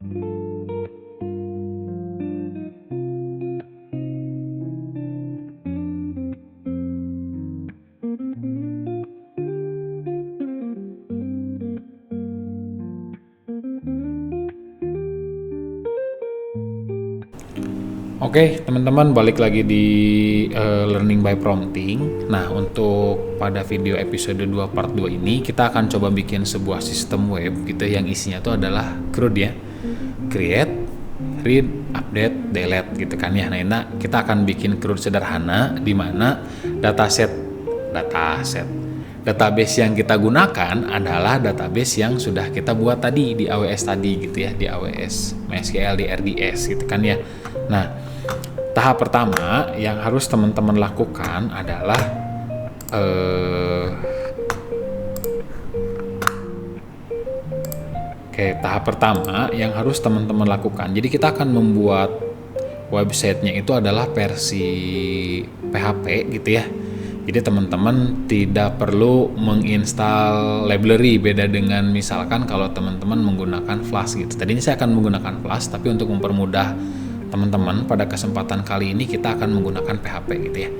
Oke, teman-teman, balik lagi di Learning by Prompting. Nah, untuk pada video episode 2 part 2 ini kita akan coba bikin sebuah sistem web gitu yang isinya itu adalah CRUD ya. Create, read, update, delete gitu kan ya. Nah, kita akan bikin CRUD sederhana di mana database yang kita gunakan adalah database yang sudah kita buat tadi di AWS tadi gitu ya, di AWS MySQL, di RDS gitu kan ya. Nah, tahap pertama yang harus teman-teman lakukan adalah jadi kita akan membuat websitenya itu adalah versi PHP gitu ya. Jadi teman-teman tidak perlu menginstal library, beda dengan misalkan kalau teman-teman menggunakan Flash gitu. Tadi ini saya akan menggunakan Flash, tapi untuk mempermudah teman-teman pada kesempatan kali ini kita akan menggunakan PHP gitu ya.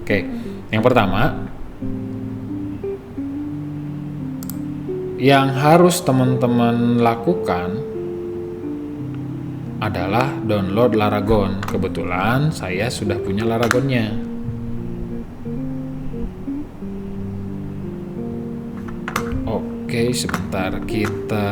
Oke, yang pertama yang harus teman-teman lakukan adalah download Laragon. Kebetulan saya sudah punya Laragonnya. Oke, sebentar kita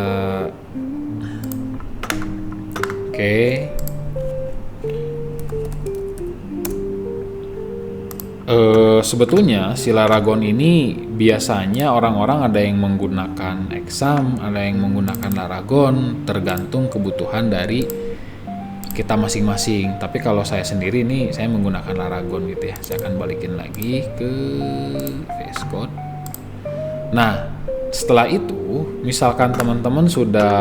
sebetulnya si Laragon ini biasanya orang-orang ada yang menggunakan Exam, ada yang menggunakan Laragon, tergantung kebutuhan dari kita masing-masing. Tapi kalau saya sendiri nih, saya menggunakan Laragon gitu ya. Saya akan balikin lagi ke VS Code. Nah, setelah itu, misalkan teman-teman sudah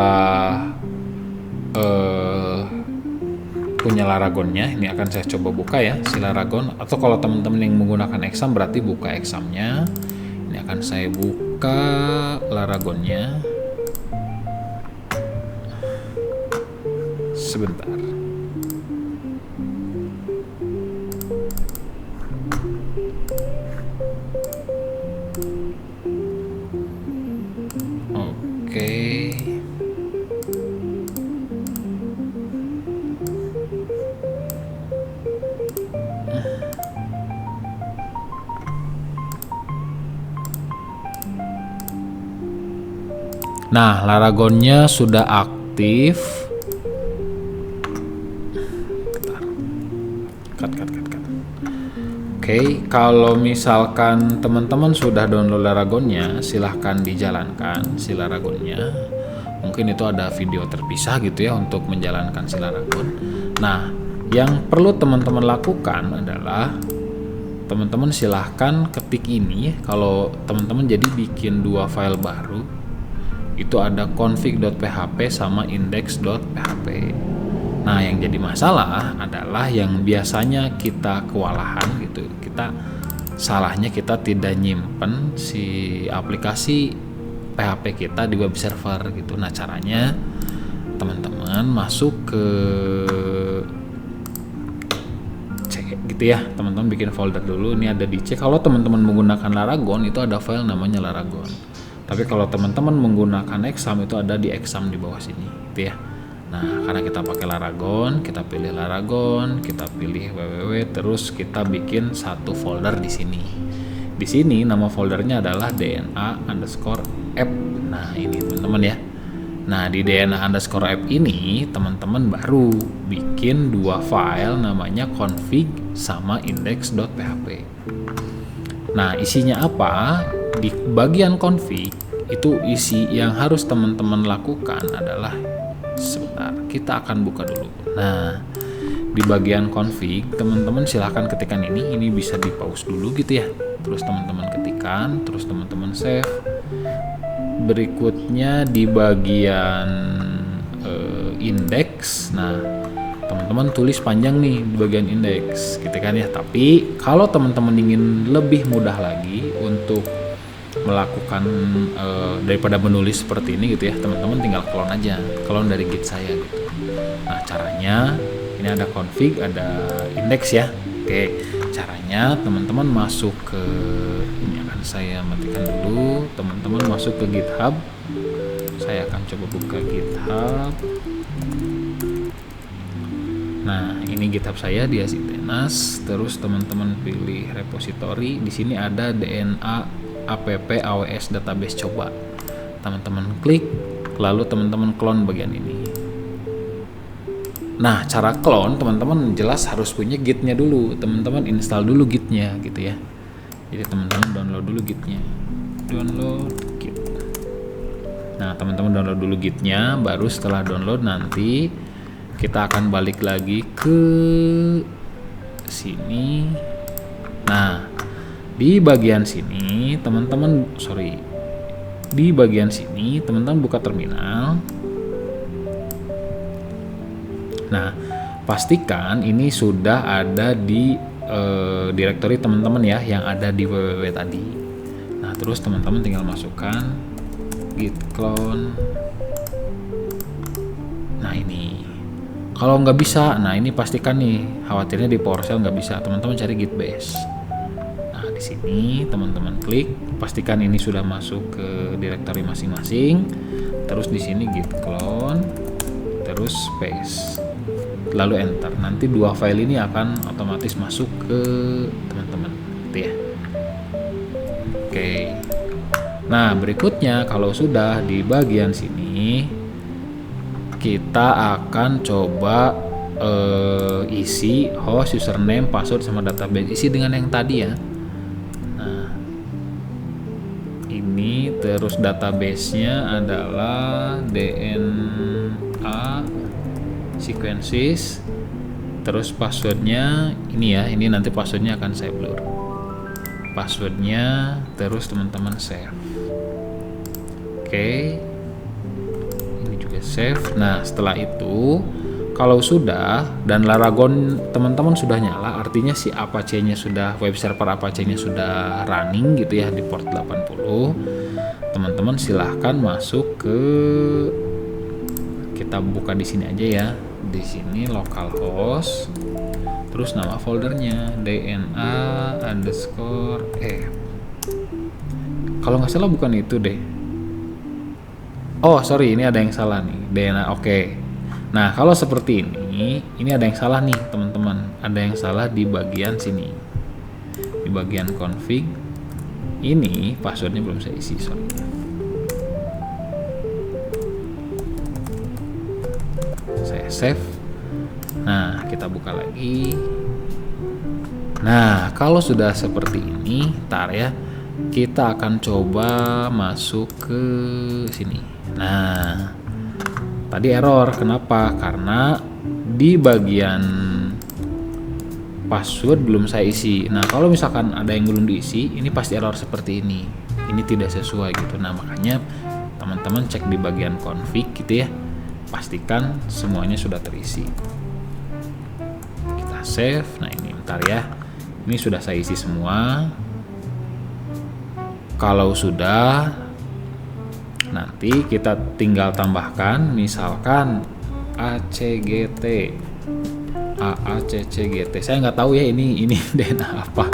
punya Laragonnya, ini akan saya coba buka ya si Laragon. Atau kalau teman-teman yang menggunakan Exam berarti buka Examnya. Ini akan saya buka Laragonnya. Sebentar. Oke. Nah, Laragonnya sudah aktif. Oke, kalau misalkan teman-teman sudah download Laragonnya, silahkan dijalankan si Laragonnya. Mungkin itu ada video terpisah gitu ya untuk menjalankan si Laragon. Nah, yang perlu teman-teman lakukan adalah teman-teman silahkan ketik ini. Kalau teman-teman jadi bikin dua file baru, itu ada config.php sama index.php. Nah, yang jadi masalah adalah yang biasanya kita kewalahan gitu. Salahnya kita tidak nyimpen si aplikasi PHP kita di web server gitu. Nah, caranya teman-teman masuk ke C gitu ya. Teman-teman bikin folder dulu. Ini ada di C. Kalau teman-teman menggunakan Laragon itu ada file namanya Laragon. Tapi kalau teman-teman menggunakan Exam itu ada di Exam di bawah sini gitu ya. Nah, karena kita pakai Laragon, kita pilih Laragon, kita pilih www, terus kita bikin satu folder di sini. Di sini nama foldernya adalah dna_app. Nah, ini teman-teman ya. Nah, di dna_app ini teman-teman baru bikin dua file namanya config sama index.php. Nah, isinya apa? Di bagian config itu isi yang harus teman-teman lakukan adalah, sebentar, kita akan buka dulu. Nah, di bagian config teman-teman silahkan ketikkan ini bisa di pause dulu gitu ya. Terus teman-teman ketikkan, terus teman-teman save. Berikutnya di bagian index. Nah, teman-teman tulis panjang nih di bagian index gitu kan ya. Tapi kalau teman-teman ingin lebih mudah lagi untuk melakukan daripada menulis seperti ini gitu ya, teman-teman tinggal clone dari Git saya gitu. Nah caranya ini ada config, ada index ya. Oke, caranya teman-teman masuk ke ini, akan saya matikan dulu. Teman-teman masuk ke GitHub. Saya akan coba buka GitHub. Nah, ini GitHub saya di Asitenas. Terus teman-teman pilih repository. Di sini ada DNA app AWS database coba. Teman-teman klik, lalu teman-teman clone bagian ini. Nah, cara clone teman-teman jelas harus punya Git-nya dulu. Teman-teman install dulu Git-nya gitu ya. Jadi teman-teman download dulu Git-nya. Download Git. Nah, teman-teman download dulu Git-nya, baru setelah download nanti kita akan balik lagi ke sini. Nah, di bagian sini teman-teman buka terminal. Nah, pastikan ini sudah ada di directory teman-teman ya, yang ada di www tadi. Nah, terus teman-teman tinggal masukkan git clone. Nah, ini kalau nggak bisa, nah ini pastikan nih, khawatirnya di PowerShell nggak bisa, teman-teman cari git base. Nah, di sini teman-teman klik, pastikan ini sudah masuk ke directory masing-masing. Terus di sini git clone, terus paste, lalu enter. Nanti dua file ini akan otomatis masuk ke teman-teman gitu ya. Oke. Nah, berikutnya kalau sudah di bagian sini, kita akan coba isi host, username, password, sama database. Isi dengan yang tadi ya. Nah, ini terus database-nya adalah DNA sequences. Terus passwordnya ini ya, ini nanti passwordnya akan saya blur. Passwordnya terus teman-teman save. Oke. Ini juga save. Nah, setelah itu kalau sudah dan Laragon teman-teman sudah nyala, artinya si Apache-nya sudah, web server Apache-nya sudah running gitu ya di port 80. Teman-teman silahkan masuk ke, kita buka di sini aja ya. Di sini localhost, terus nama foldernya DNA underscore kalau nggak salah bukan itu deh. Oh sorry, ini ada yang salah nih, DNA. Oke. Nah, kalau seperti ini ada yang salah nih teman-teman. Ada yang salah di bagian sini, di bagian config. Ini passwordnya belum saya isi, sorry. Saya save. Nah, kita buka lagi. Nah, kalau sudah seperti ini, ntar ya, kita akan coba masuk ke sini. Nah, tadi error. Kenapa? Karena di bagian password belum saya isi. Nah, kalau misalkan ada yang belum diisi, ini pasti error seperti ini. Ini tidak sesuai gitu. Nah, makanya teman-teman cek di bagian config gitu ya. Pastikan semuanya sudah terisi. Kita save. Nah, ini bentar ya. Ini sudah saya isi semua. Kalau sudah, nanti kita tinggal tambahkan misalkan ACGT, AACCGT. Saya nggak tahu ya ini DNA apa.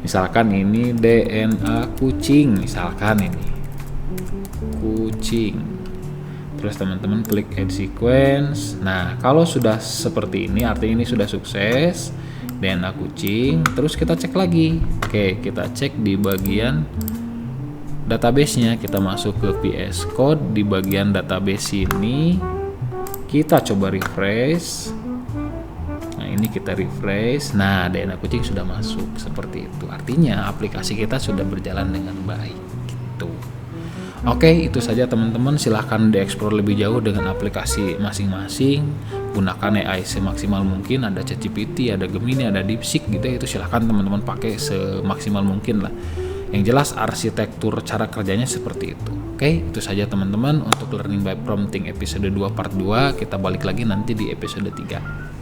Misalkan ini DNA kucing, misalkan ini kucing. Terus teman-teman klik add sequence. Nah, kalau sudah seperti ini artinya ini sudah sukses, DNA kucing. Terus kita cek lagi. Oke, kita cek di bagian database-nya. Kita masuk ke VS Code di bagian database ini. Kita coba refresh. Nah, ini kita refresh. Nah, DNA kucing sudah masuk seperti itu. Artinya aplikasi kita sudah berjalan dengan baik gitu. Oke, itu saja teman-teman. Silahkan dieksplor lebih jauh dengan aplikasi masing-masing. Gunakan AI semaksimal mungkin. Ada ChatGPT, ada Gemini, ada DeepSeek gitu ya. Itu silahkan teman-teman pakai semaksimal mungkin lah. Yang jelas arsitektur cara kerjanya seperti itu. Oke, itu saja teman-teman untuk Learning by Prompting episode 2 part 2. Kita balik lagi nanti di episode 3.